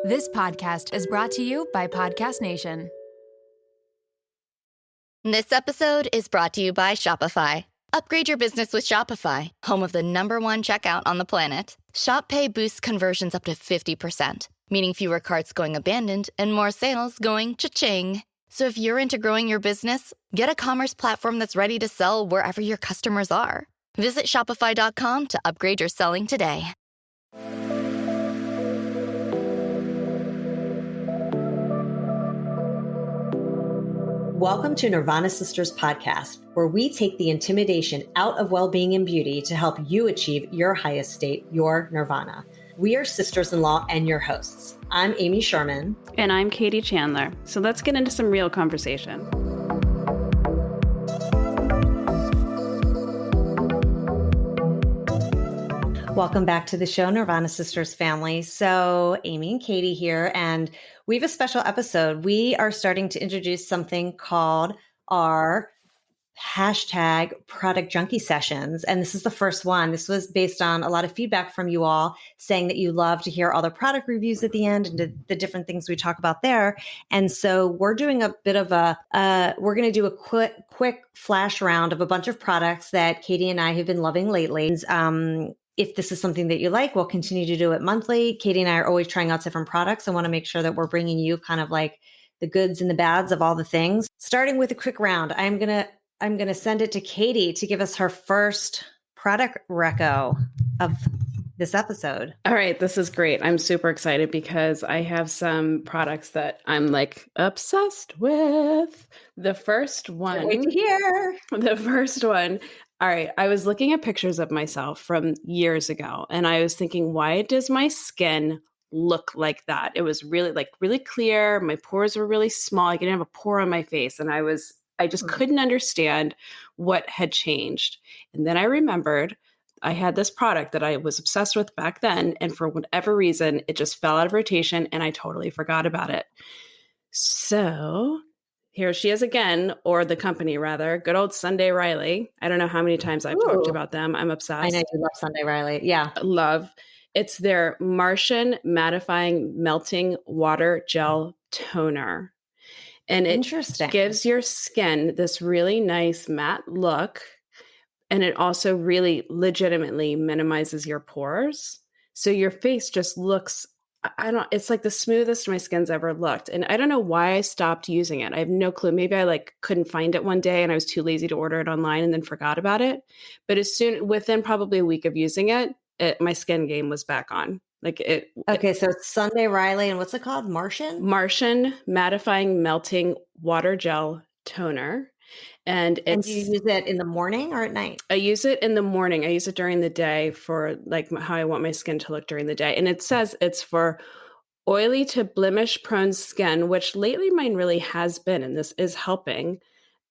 This podcast is brought to you by Podcast Nation. This episode is brought to you by Shopify. Upgrade your business with Shopify, home of the #1 checkout on the planet. Shop Pay boosts conversions up to 50%, meaning fewer carts going abandoned and more sales going cha-ching. So if you're into growing your business, get a commerce platform that's ready to sell wherever your customers are. Visit shopify.com to upgrade your selling today. Welcome to Nirvana Sisters podcast, where we take the intimidation out of well-being and beauty to help you achieve your highest state, your nirvana. We are sisters-in-law and your hosts. I'm Amy Sherman. And I'm Katie Chandler. So let's get into some real conversation. Welcome back to the show, Nirvana Sisters family. So Amy and Katie here, and we have a special episode. We are starting to introduce something called our hashtag product junkie sessions. And this is the first one. This was based on a lot of feedback from you all saying that you love to hear all the product reviews at the end and the different things we talk about there. And so we're doing a bit of we're going to do a quick flash round of a bunch of products that Katie and I have been loving lately. If this is something that you like, we'll continue to do it monthly. Katie and I are always trying out different products. I want to make sure that we're bringing you kind of like the goods and the bads of all the things. Starting with a quick round, I'm gonna send it to Katie to give us her first product reco of this episode. All right, this is great. I'm super excited because I have some products that I'm like obsessed with. The first one. Can't wait to hear. The first one. All right, I was looking at pictures of myself from years ago, and I was thinking, why does my skin look like that? It was really clear. My pores were really small. I didn't have a pore on my face, and I just couldn't understand what had changed. And then I remembered I had this product that I was obsessed with back then, and for whatever reason, it just fell out of rotation, and I totally forgot about it. So here she is again, or the company rather, good old Sunday Riley. I don't know how many times I've talked about them. I'm obsessed. I know you love Sunday Riley. Yeah. Love. It's their Martian Mattifying Melting Water Gel Toner. And it gives your skin this really nice matte look. And it also really legitimately minimizes your pores. So your face just looks, it's like the smoothest my skin's ever looked. And I don't know why I stopped using it. I have no clue. Maybe I couldn't find it one day and I was too lazy to order it online and then forgot about it. But within probably a week of using it, my skin game was back on. So it's Sunday Riley, and what's it called? Martian Mattifying Melting Water Gel Toner. And do you use it in the morning or at night? I use it in the morning. I use it during the day for how I want my skin to look during the day. And it says it's for oily to blemish prone skin, which lately mine really has been, and this is helping.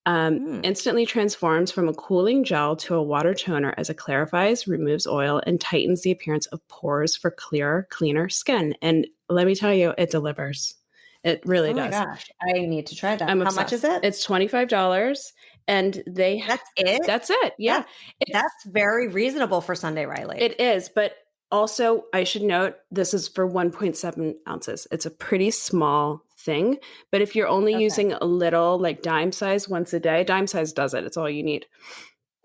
Instantly transforms from a cooling gel to a water toner as it clarifies, removes oil, and tightens the appearance of pores for clearer, cleaner skin. And let me tell you, it delivers. It really does. Oh my gosh, I need to try that. How much is it? It's $25, and That's it? That's it. Yeah. That's very reasonable for Sunday Riley. It is, but also I should note this is for 1.7 ounces. It's a pretty small thing, but if you're only using a little, like dime size once a day, dime size does it. It's all you need.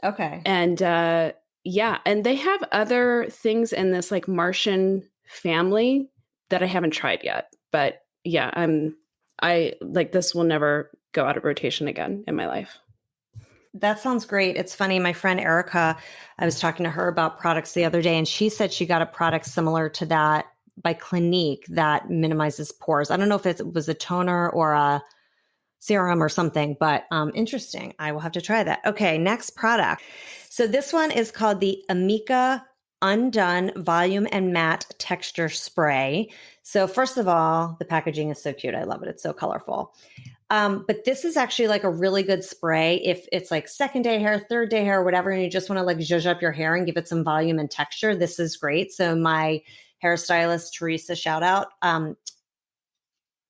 Okay. And and they have other things in this like Martian family that I haven't tried yet, but yeah, I this will never go out of rotation again in my life. That sounds great. It's funny. My friend Erica, I was talking to her about products the other day, and she said she got a product similar to that by Clinique that minimizes pores. I don't know if it was a toner or a serum or something, but interesting. I will have to try that. Okay, next product. So this one is called the Amika Undone Volume and Matte Texture Spray. So first of all, the packaging is so cute. I love it. It's so colorful. But this is actually like a really good spray if it's like second day hair, third day hair, whatever, and you just want to like zhuzh up your hair and give it some volume and texture. This is great. So my hairstylist, Teresa, shout out.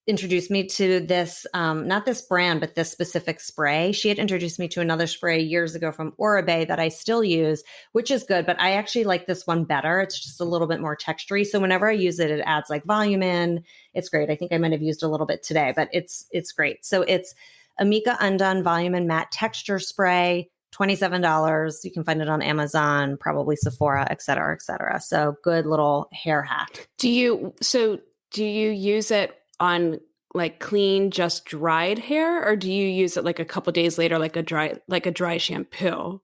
introduced me to this, not this brand, but this specific spray. She had introduced me to another spray years ago from Oribe that I still use, which is good, but I actually like this one better. It's just a little bit more textury. So whenever I use it, it adds like volume in. It's great. I think I might have used a little bit today, but it's great. So it's Amika Undone Volume and Matte Texture Spray, $27. You can find it on Amazon, probably Sephora, et cetera, et cetera. So good little hair hack. Do you use it on like clean, just dried hair, or do you use it like a couple days later, like a dry shampoo?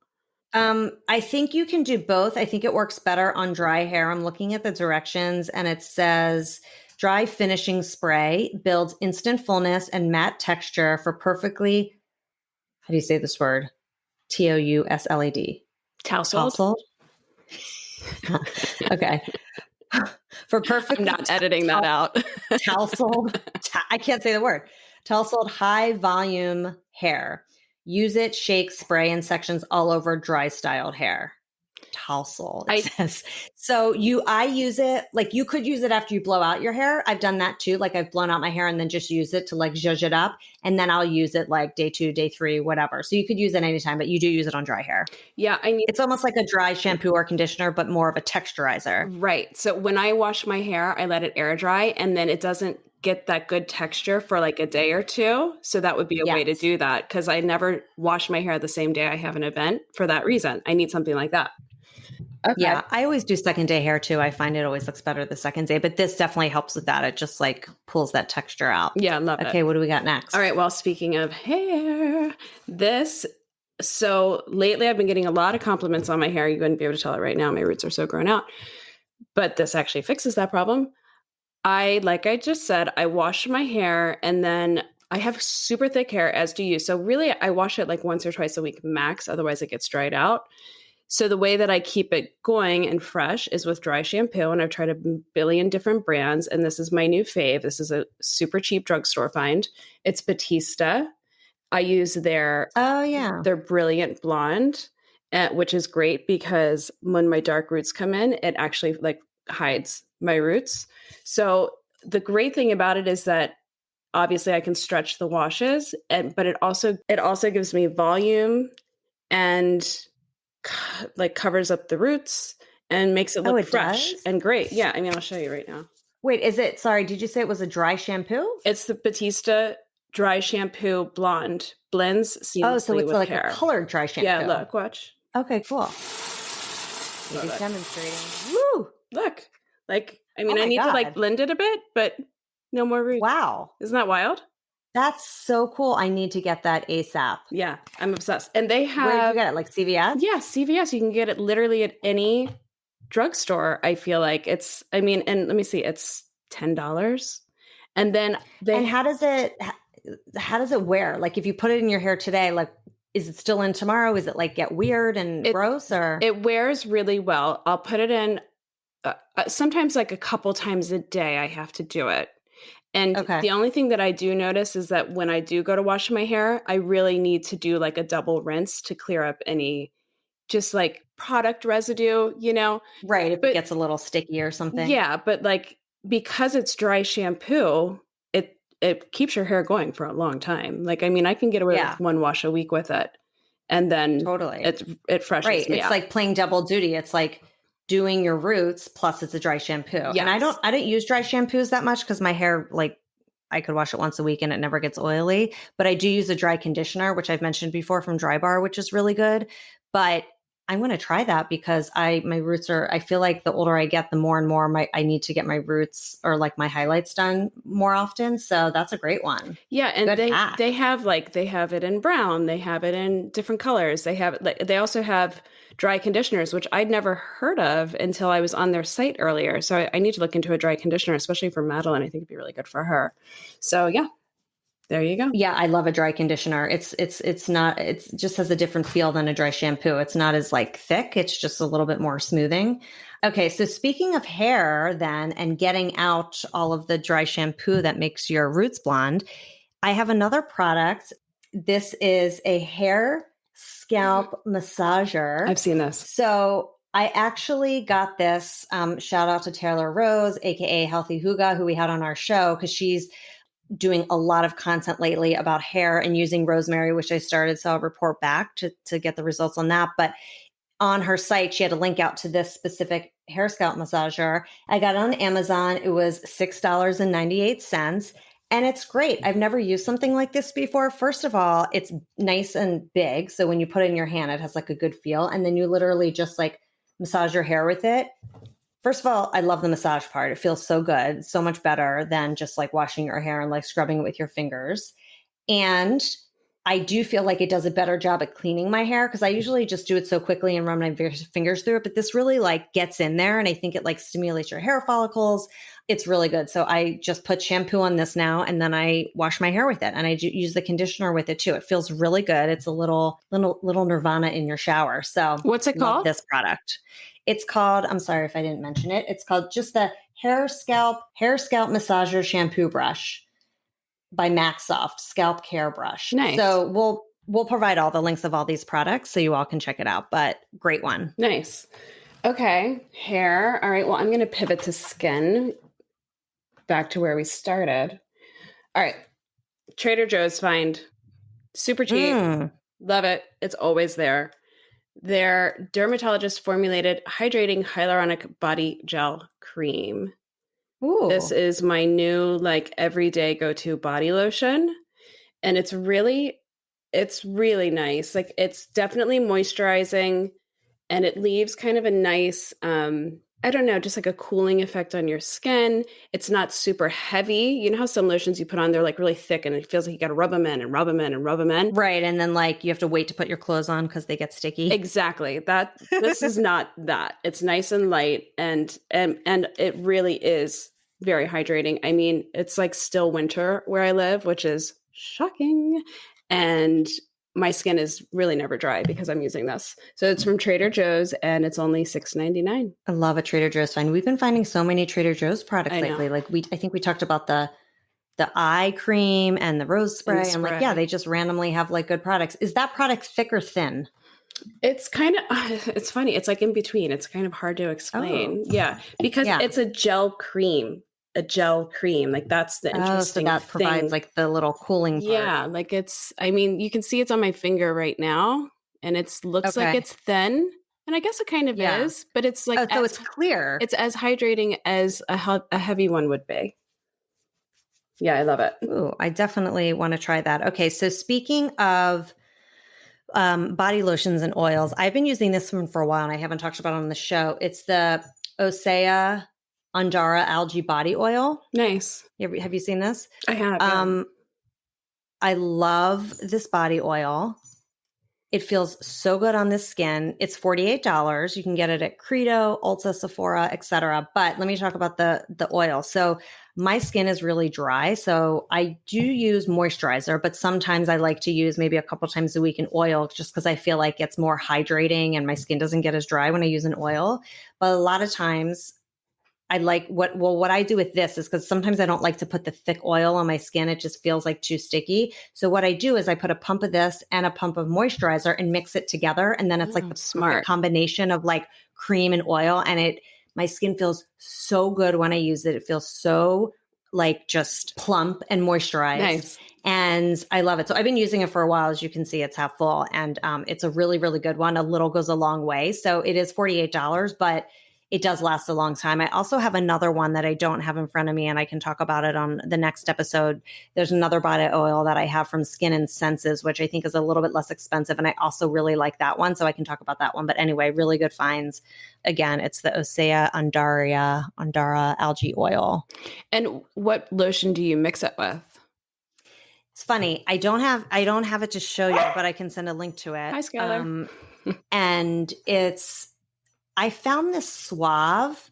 I think you can do both. I think it works better on dry hair. I'm looking at the directions and it says dry finishing spray builds instant fullness and matte texture for perfectly, how do you say this word? Tousled. Tousled? Okay. For perfect. I'm not editing that out. Tousled. I can't say the word. Tousled high volume hair. Use it, shake, spray in sections all over dry styled hair. Tousled, it says. So I use it, like you could use it after you blow out your hair. I've done that too. Like I've blown out my hair and then just use it to like zhuzh it up. And then I'll use it like day 2, day 3, whatever. So you could use it anytime, but you do use it on dry hair. Yeah. It's almost like a dry shampoo or conditioner, but more of a texturizer. Right. So when I wash my hair, I let it air dry and then it doesn't get that good texture for like a day or two. So that would be a way to do that, because I never wash my hair the same day I have an event for that reason. I need something like that. Okay. Yeah, I always do second day hair too. I find it always looks better the second day, but this definitely helps with that. It just like pulls that texture out. Yeah, I love it. Okay, what do we got next? All right, well, speaking of hair, so lately I've been getting a lot of compliments on my hair. You wouldn't be able to tell it right now. My roots are so grown out. But this actually fixes that problem. Like I just said, I wash my hair and then I have super thick hair, as do you. So really I wash it like once or twice a week max. Otherwise it gets dried out. So the way that I keep it going and fresh is with dry shampoo, and I've tried a billion different brands, and this is my new fave. This is a super cheap drugstore find. It's Batista. I use their Brilliant Blonde, which is great because when my dark roots come in, it actually like hides my roots. So the great thing about it is that obviously I can stretch the washes, but it also gives me volume and like covers up the roots and makes it look fresh and great. Yeah. I mean, I'll show you right now. Wait, did you say it was a dry shampoo? It's the Batista Dry Shampoo Blonde. Blends seamlessly so it's with like hair. A colored dry shampoo. Yeah, look, watch. Okay, cool. He's demonstrating. Woo! Look. Like, I mean, I need to like blend it a bit, but no more roots. Wow. Isn't that wild? That's so cool. I need to get that ASAP. Yeah, I'm obsessed. And they have... Where did you get it? Like CVS? Yeah, CVS. You can get it literally at any drugstore, I feel like. And let me see, it's $10. And then And how does it wear? Like if you put it in your hair today, like is it still in tomorrow? Is it like get weird and gross or? It wears really well. I'll put it in sometimes like a couple times a day I have to do it. And the only thing that I do notice is that when I do go to wash my hair, I really need to do like a double rinse to clear up any just like product residue, you know? Right. If it gets a little sticky or something. Yeah. But like, because it's dry shampoo, it keeps your hair going for a long time. Like, I mean, I can get away with one wash a week with it. And then it freshens me It's out. like playing double duty. It's like doing your roots plus it's a dry shampoo. Yes. And I don't use dry shampoos that much because my hair, like I could wash it once a week and it never gets oily, but I do use a dry conditioner, which I've mentioned before from Dry Bar, which is really good. But I'm going to try that because my roots I feel like the older I get, the more and more I need to get my roots or like my highlights done more often. So that's a great one. Yeah. And they have it in brown. They have it in different colors. They also have dry conditioners, which I'd never heard of until I was on their site earlier. So I need to look into a dry conditioner, especially for Madeline. I think it'd be really good for her. So yeah. There you go. Yeah, I love a dry conditioner. It just has a different feel than a dry shampoo. It's not as like thick. It's just a little bit more smoothing. Okay, so speaking of hair then and getting out all of the dry shampoo that makes your roots blonde, I have another product. This is a hair scalp massager. I've seen this. So I actually got this, shout out to Taylor Rose, aka Healthy Huga, who we had on our show, because she's doing a lot of content lately about hair and using rosemary, which I started. So I'll report back to get the results on that. But on her site, she had a link out to this specific hair scalp massager. I got it on Amazon. It was $6.98. And it's great. I've never used something like this before. First of all, it's nice and big. So when you put it in your hand, it has like a good feel. And then you literally just like massage your hair with it. First of all, I love the massage part. It feels so good, so much better than just like washing your hair and like scrubbing it with your fingers. And I do feel like it does a better job at cleaning my hair because I usually just do it so quickly and run my fingers through it. But this really like gets in there, and I think it like stimulates your hair follicles. It's really good. So I just put shampoo on this now, and then I wash my hair with it, and I use the conditioner with it too. It feels really good. It's a little Nirvana in your shower. So what's it called? This product. It's called, I'm sorry if I didn't mention it. It's called just the hair scalp massager shampoo brush by Maxsoft Scalp Care Brush. Nice. So we'll provide all the links of all these products so you all can check it out, but great one. Nice. Okay. Hair. All right. Well, I'm going to pivot to skin, back to where we started. All right. Trader Joe's find. Super cheap. Love it. It's always there. Their dermatologist formulated hydrating hyaluronic body gel cream. Ooh. This is my new like everyday go-to body lotion. And it's really nice. Like it's definitely moisturizing, and it leaves kind of a nice, I don't know, just like a cooling effect on your skin. It's not super heavy. You know how some lotions you put on, they're like really thick and it feels like you got to rub them in and rub them in and rub them in. Right. And then like you have to wait to put your clothes on because they get sticky. Exactly. This is not that. It's nice and light, and it really is very hydrating. I mean, it's like still winter where I live, which is shocking. And my skin is really never dry because I'm using this. So it's from Trader Joe's, and it's only $6.99. I love a Trader Joe's find. We've been finding so many Trader Joe's products lately. Like I think we talked about the eye cream and the rose spray. And like, yeah, they just randomly have like good products. Is that product thick or thin? It's kind of, it's funny. It's like in between. It's kind of hard to explain. Oh. Yeah. Because it's a gel cream. Like that's the interesting so that thing. Provides like the little cooling part. Yeah, like it's, I mean, you can see it's on my finger right now, and it looks like it's thin, and I guess it kind of is, but it's like, so it's clear. It's as hydrating as a heavy one would be. Yeah, I love it. Ooh, I definitely want to try that. Okay, so speaking of body lotions and oils, I've been using this one for a while, and I haven't talked about it on the show. It's the Osea Andara algae body oil. Nice. Have you seen this? I have. I love this body oil. It feels so good on the skin. It's $48. You can get it at Credo, Ulta, Sephora, etc. But let me talk about the oil. So my skin is really dry, so I do use moisturizer, but sometimes I like to use maybe a couple times a week an oil just because I feel like it's more hydrating and my skin doesn't get as dry when I use an oil. But a lot of times I like what I do with this is because sometimes I don't like to put the thick oil on my skin. It just feels like too sticky. So what I do is I put a pump of this and a pump of moisturizer and mix it together. And then it's like the smart combination of like cream and oil. And my skin feels so good when I use it. It feels so like just plump and moisturized. Nice. And I love it. So I've been using it for a while. As you can see, it's half full, and it's a really, really good one. A little goes a long way. So it is $48, but it does last a long time. I also have another one that I don't have in front of me, and I can talk about it on the next episode. There's another body oil that I have from Skin and Senses, which I think is a little bit less expensive. And I also really like that one. So I can talk about that one. But anyway, really good finds. Again, it's the Osea Andara algae oil. And what lotion do you mix it with? It's funny. I don't have it to show you, but I can send a link to it. Hi, Skylar. And I found this Suave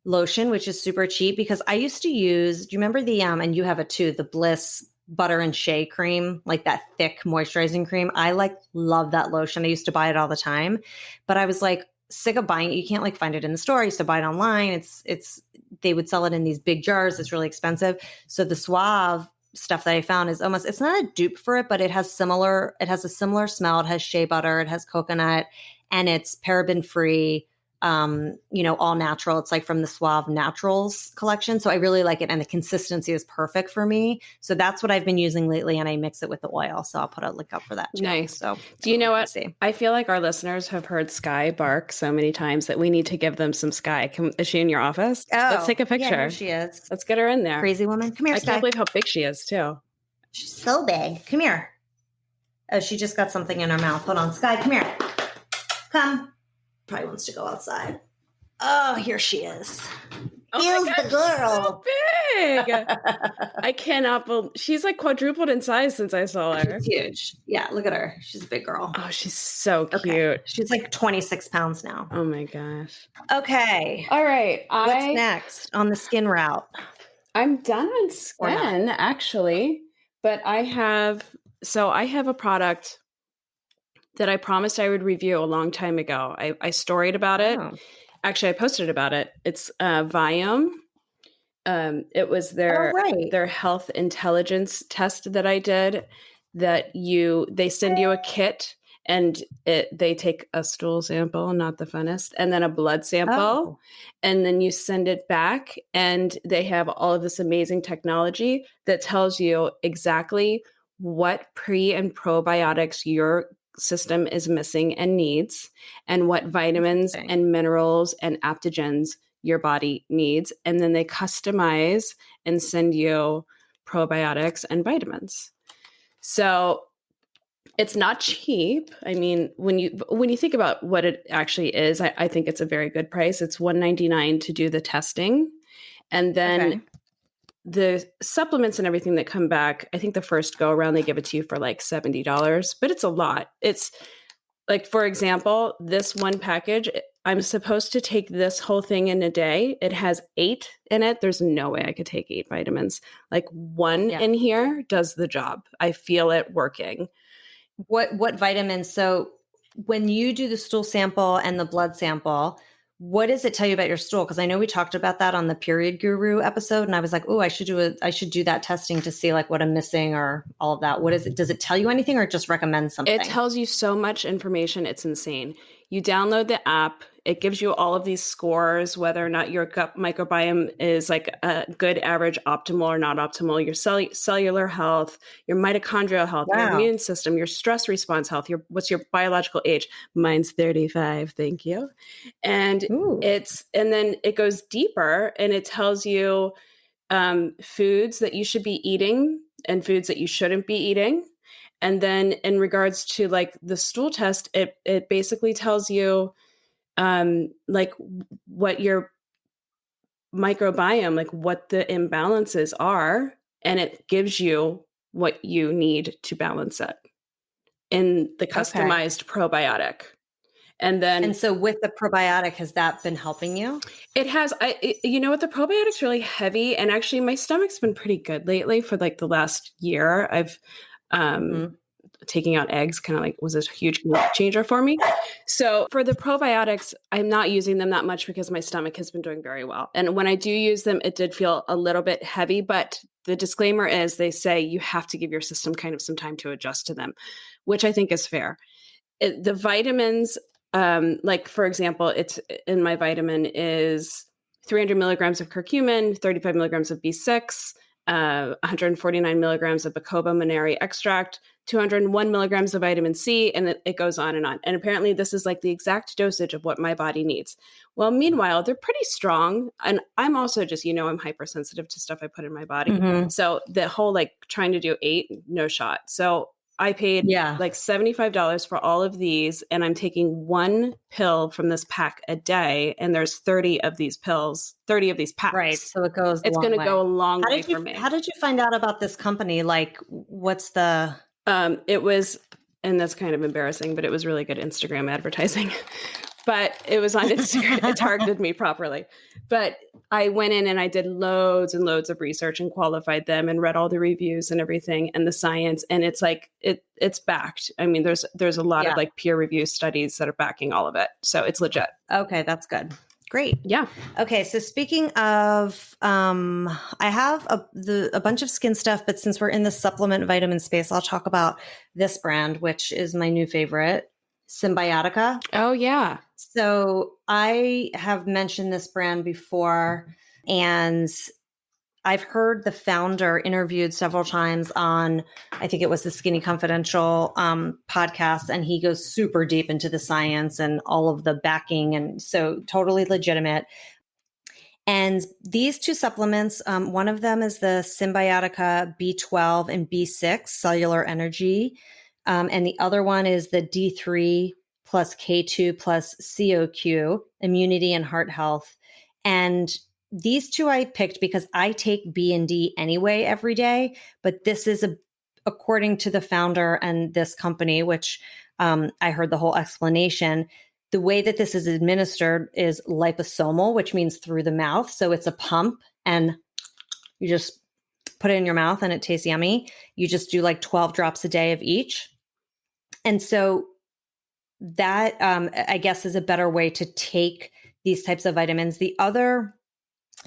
lotion, which is super cheap because I used to use, do you remember and you have it too, the Bliss Butter and Shea cream, like that thick moisturizing cream. I love that lotion. I used to buy it all the time, but I was like sick of buying it. You can't find it in the store. I used to buy it online. They would sell it in these big jars. It's really expensive. So the Suave stuff that I found is it's not a dupe for it, but it has a similar smell. It has shea butter, it has coconut, and it's paraben free. all natural. It's like from the Suave Naturals collection. So I really like it. And the consistency is perfect for me. So that's what I've been using lately. And I mix it with the oil. So I'll put a link up for that too. Nice. So do you know what? I feel like our listeners have heard Sky bark so many times that we need to give them some Sky. Is she in your office? Oh, let's take a picture. Yeah, here she is. Let's get her in there. Crazy woman. Come here, Sky. I can't believe how big she is too. She's so big. Come here. Oh, she just got something in her mouth. Hold on. Sky, come here. Come. Probably wants to go outside. Oh, here she is. Here's the girl. So big. I cannot believe she's like quadrupled in size since I saw her. She's huge. Yeah, look at her. She's a big girl. Oh, she's so cute. Okay. She's like 26 pounds now. Oh my gosh. Okay. All right. What's next on the skin route? I'm done on skin actually, but I have a product that I promised I would review a long time ago. I storied about it. Oh. Actually, I posted about it. It's Viome. It was their health intelligence test that I did. They send you a kit, and they take a stool sample, not the funnest, and then a blood sample, and then you send it back, and they have all of this amazing technology that tells you exactly what pre and probiotics your system is missing and needs, and what vitamins and minerals and adaptogens your body needs. And then they customize and send you probiotics and vitamins. So it's not cheap. I mean, when you think about what it actually is, I think it's a very good price. It's $199 to do the testing. And then the supplements and everything that come back, I think the first go around, they give it to you for like $70, but it's a lot. It's like, for example, this one package, I'm supposed to take this whole thing in a day. It has 8 in it. There's no way I could take 8 vitamins. Like one in here does the job. I feel it working. What vitamins? So when you do the stool sample and the blood sample, what does it tell you about your stool? Because I know we talked about that on the Period Guru episode, and I was like, "Oh, I should do that testing to see like what I'm missing or all of that." What is it? Does it tell you anything, or just recommend something? It tells you so much information. It's insane. You download the app. It gives you all of these scores, whether or not your gut microbiome is like a good, average, optimal, or not optimal, your cellular health, your mitochondrial health, your immune system, your stress response health, what's your biological age. Mine's 35. Thank you. And then it goes deeper, and it tells you foods that you should be eating and foods that you shouldn't be eating. And then in regards to like the stool test, it basically tells you like what your microbiome, like what the imbalances are, and it gives you what you need to balance it in the customized probiotic. And so with the probiotic, has that been helping you? It has. You know what? The probiotic's really heavy, and actually my stomach's been pretty good lately for like the last year. I've taking out eggs kind of like was a huge changer for me. So for the probiotics, I'm not using them that much because my stomach has been doing very well. And when I do use them, it did feel a little bit heavy, but the disclaimer is they say you have to give your system kind of some time to adjust to them, which I think is fair. The vitamins, like for example, it's in my vitamin is 300 milligrams of curcumin, 35 milligrams of B6, 149 milligrams of Bacopa monnieri extract, 201 milligrams of vitamin C, and it goes on and on. And apparently this is like the exact dosage of what my body needs. Well, meanwhile, they're pretty strong. And I'm also just, I'm hypersensitive to stuff I put in my body. Mm-hmm. So the whole like trying to do 8, no shot. So I paid like $75 for all of these, and I'm taking 1 pill from this pack a day, and there's 30 of these pills, 30 of these packs. Right. So it's going to go a long way for me. How did you find out about this company? Like, what's the... It was, and that's kind of embarrassing, but it was really good Instagram advertising. But it was on Instagram. It targeted me properly. But I went in and I did loads and loads of research and qualified them and read all the reviews and everything and the science. And it's like, it's backed. I mean, there's a lot of like peer review studies that are backing all of it. So it's legit. Okay. That's good. Great. Yeah. Okay. So speaking of, I have a bunch of skin stuff, but since we're in the supplement vitamin space, I'll talk about this brand, which is my new favorite. Symbiotica. Oh, yeah. So I have mentioned this brand before, and I've heard the founder interviewed several times on, I think it was the Skinny Confidential podcast, and he goes super deep into the science and all of the backing, and so totally legitimate. And these two supplements, one of them is the Symbiotica B12 and B6 cellular energy, and the other one is the D3 plus K2 plus COQ immunity and heart health. And these two I picked because I take B and D anyway every day, but this is according to the founder and this company, which I heard the whole explanation. The way that this is administered is liposomal, which means through the mouth. So it's a pump and you just put it in your mouth and it tastes yummy. You just do like 12 drops a day of each. And so that, I guess, is a better way to take these types of vitamins. The other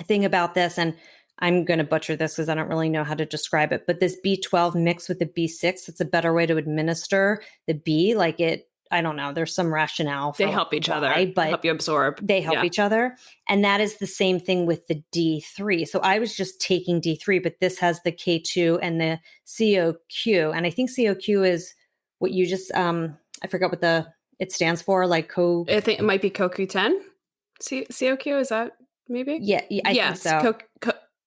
thing about this, and I'm going to butcher this because I don't really know how to describe it, but this B12 mixed with the B6, it's a better way to administer the B. Like it, I don't know, there's some rationale for They help each other, but help you absorb. They help each other. And that is the same thing with the D3. So I was just taking D3, but this has the K2 and the COQ. And I think COQ is what you just, I forgot what it stands for, like I think it might be CoQ10. COQ, is that maybe? Yeah, I think so.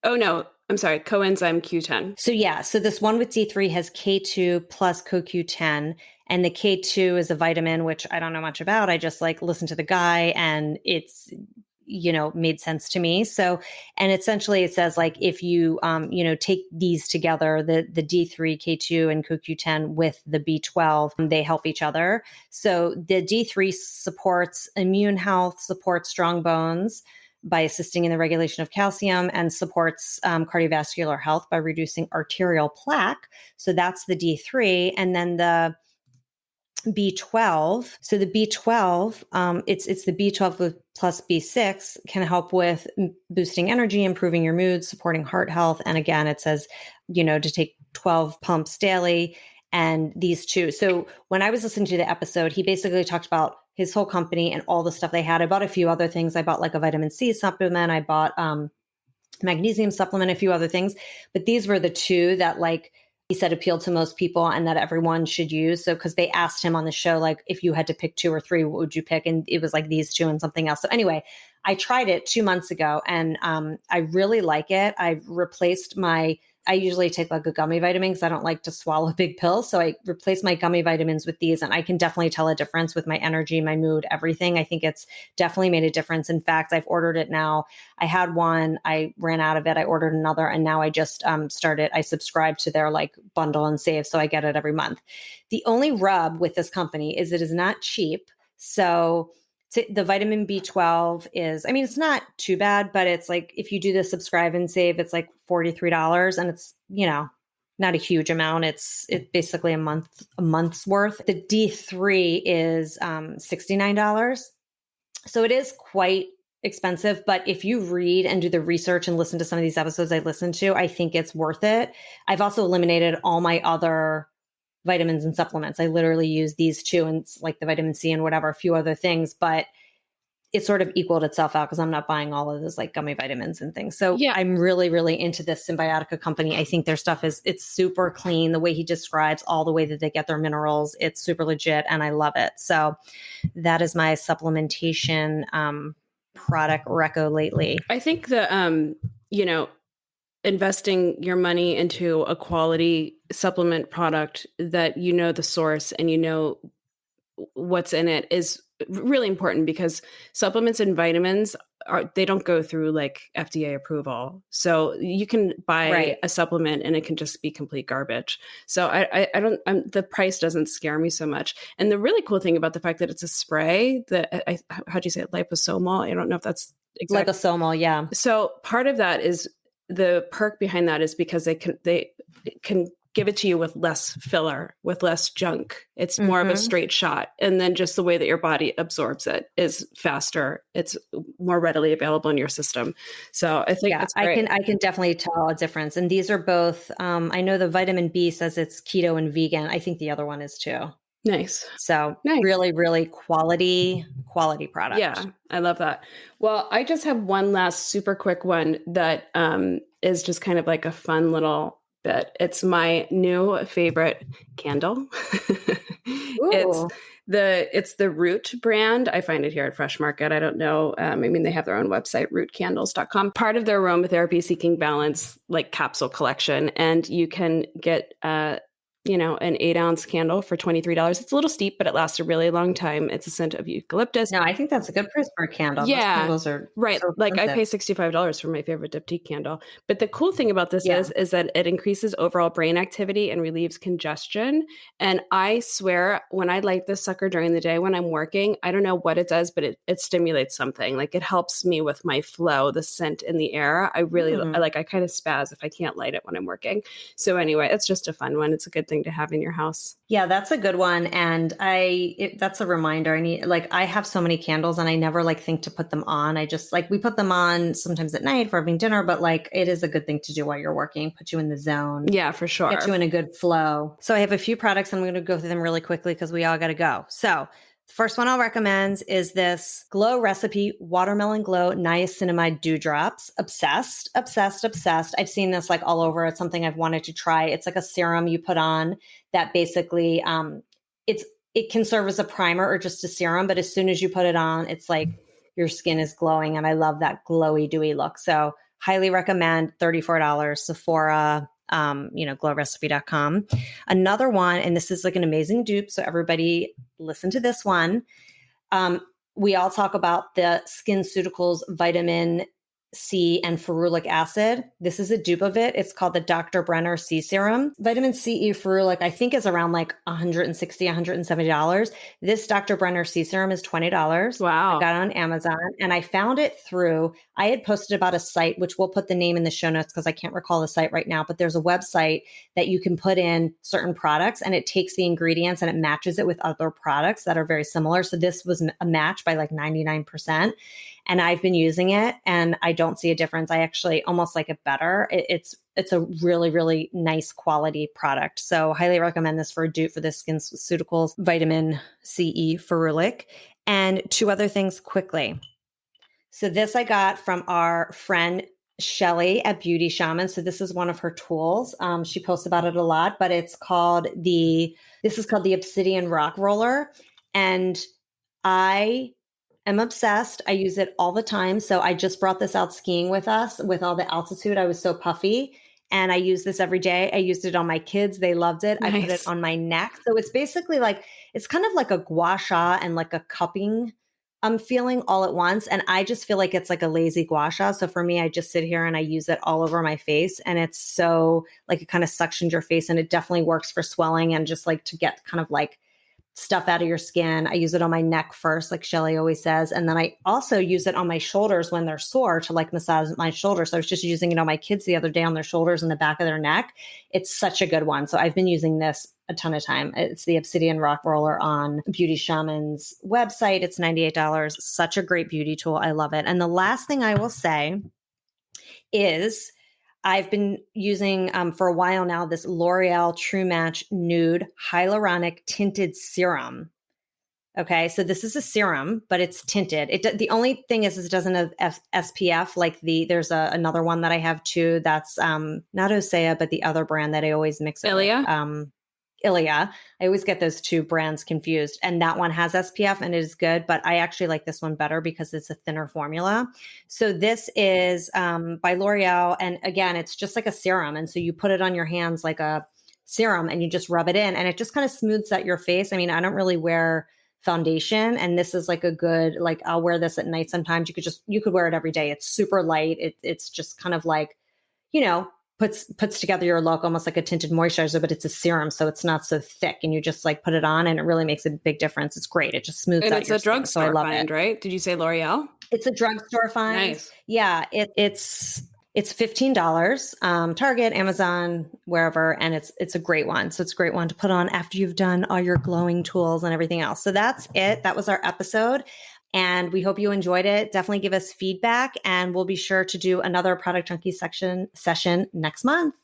Oh, no, I'm sorry, coenzyme Q10. So this one with D3 has K2 plus CoQ10, and the K2 is a vitamin, which I don't know much about. I just like listened to the guy and it's, made sense to me. So, and essentially it says like, if you, take these together, the D3, K2 and CoQ10 with the B12, they help each other. So the D3 supports immune health, supports strong bones by assisting in the regulation of calcium, and supports cardiovascular health by reducing arterial plaque. So that's the D3. And then the B12. So the B12, it's the B12 plus B6 can help with boosting energy, improving your mood, supporting heart health. And again, it says, to take 12 pumps daily. And these two. So when I was listening to the episode, he basically talked about his whole company and all the stuff they had. I bought a few other things. I bought like a vitamin C supplement. I bought magnesium supplement, a few other things. But these were the two that like he said appealed to most people and that everyone should use. So because they asked him on the show, like, if you had to pick two or three, what would you pick? And it was like these two and something else. So anyway, I tried it 2 months ago and I really like it. I've replaced I usually take like a gummy vitamin because I don't like to swallow big pills. So I replace my gummy vitamins with these, and I can definitely tell a difference with my energy, my mood, everything. I think it's definitely made a difference. In fact, I've ordered it now. I had one, I ran out of it. I ordered another, and now I just I subscribe to their like bundle and save. So I get it every month. The only rub with this company is it is not cheap. So the vitamin B12 is, I mean, it's not too bad, but it's like, if you do the subscribe and save, it's like $43, and it's, not a huge amount. It's basically a month's worth. The D3 is $69. So it is quite expensive, but if you read and do the research and listen to some of these episodes I listened to, I think it's worth it. I've also eliminated all my other vitamins and supplements. I literally use these two and like the vitamin C and whatever, a few other things, but it sort of equaled itself out because I'm not buying all of those like gummy vitamins and things. So yeah. I'm really, really into this Symbiotica company. I think their stuff it's super clean. The way he describes all the way that they get their minerals, it's super legit and I love it. So that is my supplementation product reco lately. I think the, investing your money into a quality supplement product that the source and what's in it is really important, because supplements and vitamins they don't go through like FDA approval. So you can buy a supplement and it can just be complete garbage. So I don't, the price doesn't scare me so much. And the really cool thing about the fact that it's a spray, how do you say it? Liposomal. I don't know if that's exactly. Liposomal. Yeah. So part of that is the perk behind that is because they can give it to you with less filler, with less junk. It's more of a straight shot. And then just the way that your body absorbs it is faster. It's more readily available in your system. So I think that's great. I can definitely tell a difference. And these are both, I know the vitamin B says it's keto and vegan. I think the other one is too. Nice. So Nice. really, really quality product. Yeah, I love that. Well, I just have one last super quick one that is just kind of like a fun little bit. It's my new favorite candle. It's Ooh. the Root brand. I find it here at Fresh Market. I don't know. I mean, they have their own website, rootcandles.com. Part of their aromatherapy Seeking Balance like capsule collection, and you can get an 8-ounce candle for $23. It's a little steep, but it lasts a really long time. It's a scent of eucalyptus. No, I think that's a good price for a candle. Yeah. Those candles are right. so Like I pay expensive. $65 for my favorite diptyque candle. But the cool thing about this is that it increases overall brain activity and relieves congestion. And I swear when I light this sucker during the day when I'm working, I don't know what it does, but it stimulates something. Like it helps me with my flow, the scent in the air. I really I kind of spaz if I can't light it when I'm working. So anyway, it's just a fun one. It's a good thing to have in your house. Yeah, that's a good one. And that's a reminder. I have so many candles and I never think to put them on. I just we put them on sometimes at night for having dinner, but it is a good thing to do while you're working, put you in the zone. Yeah, for sure. Get you in a good flow. So I have a few products. I'm going to go through them really quickly because we all got to go. So the first one I'll recommend is this Glow Recipe Watermelon Glow Niacinamide Dewdrops. Obsessed. I've seen this all over. It's something I've wanted to try. It's like a serum you put on that basically it can serve as a primer or just a serum, but as soon as you put it on, it's like your skin is glowing. And I love that glowy, dewy look. So highly recommend. $34, Sephora, glowrecipe.com. Another one, and this is an amazing dupe. So everybody listen to this one. We all talk about the SkinCeuticals vitamin C and ferulic acid. This is a dupe of it. It's called the Dr. Brenner C Serum. Vitamin C, ferulic, I think is around $160, $170. This Dr. Brenner C Serum is $20. Wow. I got it on Amazon and I found it I had posted about a site, which we'll put the name in the show notes because I can't recall the site right now, but there's a website that you can put in certain products and it takes the ingredients and it matches it with other products that are very similar. So this was a match by 99%. And I've been using it and I don't see a difference. I actually almost like it better. It's a really, really nice quality product. So highly recommend this for a dupe for the SkinCeuticals vitamin C, ferulic. And two other things quickly. So this I got from our friend Shelly at Beauty Shaman. So this is one of her tools. She posts about it a lot, but this is called the Obsidian Rock Roller. And I am obsessed. I use it all the time. So I just brought this out skiing with us with all the altitude. I was so puffy and I use this every day. I used it on my kids. They loved it. Nice. I put it on my neck. So it's basically it's kind of like a gua sha and a cupping feeling all at once. And I just feel like it's a lazy gua sha. So for me, I just sit here and I use it all over my face. And it's so it kind of suctions your face and it definitely works for swelling and just to get kind of stuff out of your skin. I use it on my neck first, like Shelly always says. And then I also use it on my shoulders when they're sore to massage my shoulders. So I was just using it on my kids the other day on their shoulders and the back of their neck. It's such a good one. So I've been using this a ton of time. It's the Obsidian Rock Roller on Beauty Shaman's website. It's $98. Such a great beauty tool. I love it. And the last thing I will say is I've been using for a while now this L'Oreal True Match Nude Hyluronic Tinted Serum. Okay, so this is a serum, but it's tinted. The only thing is it doesn't have SPF there's another one that I have too. That's not Osea, but the other brand that I always mix it Ilia? with. Ilia. I always get those two brands confused. And that one has SPF and it is good, but I actually like this one better because it's a thinner formula. So this is by L'Oreal. And again, it's just like a serum. And so you put it on your hands like a serum and you just rub it in and it just kind of smooths out your face. I mean, I don't really wear foundation and this is a good, I'll wear this at night sometimes. You could wear it every day. It's super light. It's just kind of puts together your look almost like a tinted moisturizer, but it's a serum, so it's not so thick. And you just put it on, and it really makes a big difference. It's great. It just smooths out your skin. And it's a drugstore find, right? Did you say L'Oreal? It's a drugstore find. Nice. Yeah, it's $15. Target, Amazon, wherever, and it's a great one. So it's a great one to put on after you've done all your glowing tools and everything else. So that's it. That was our episode. And we hope you enjoyed it. Definitely give us feedback and we'll be sure to do another Product Junkies session next month.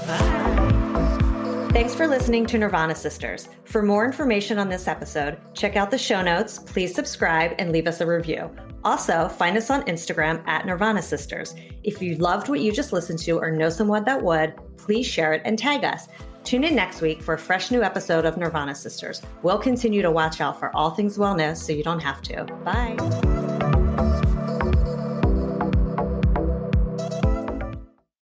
Bye. Thanks for listening to Nirvana Sisters. For more information on this episode, check out the show notes, please subscribe, and leave us a review. Also, find us on Instagram at Nirvana Sisters. If you loved what you just listened to or know someone that would, please share it and tag us. Tune in next week for a fresh new episode of Nirvana Sisters. We'll continue to watch out for all things wellness so you don't have to. Bye.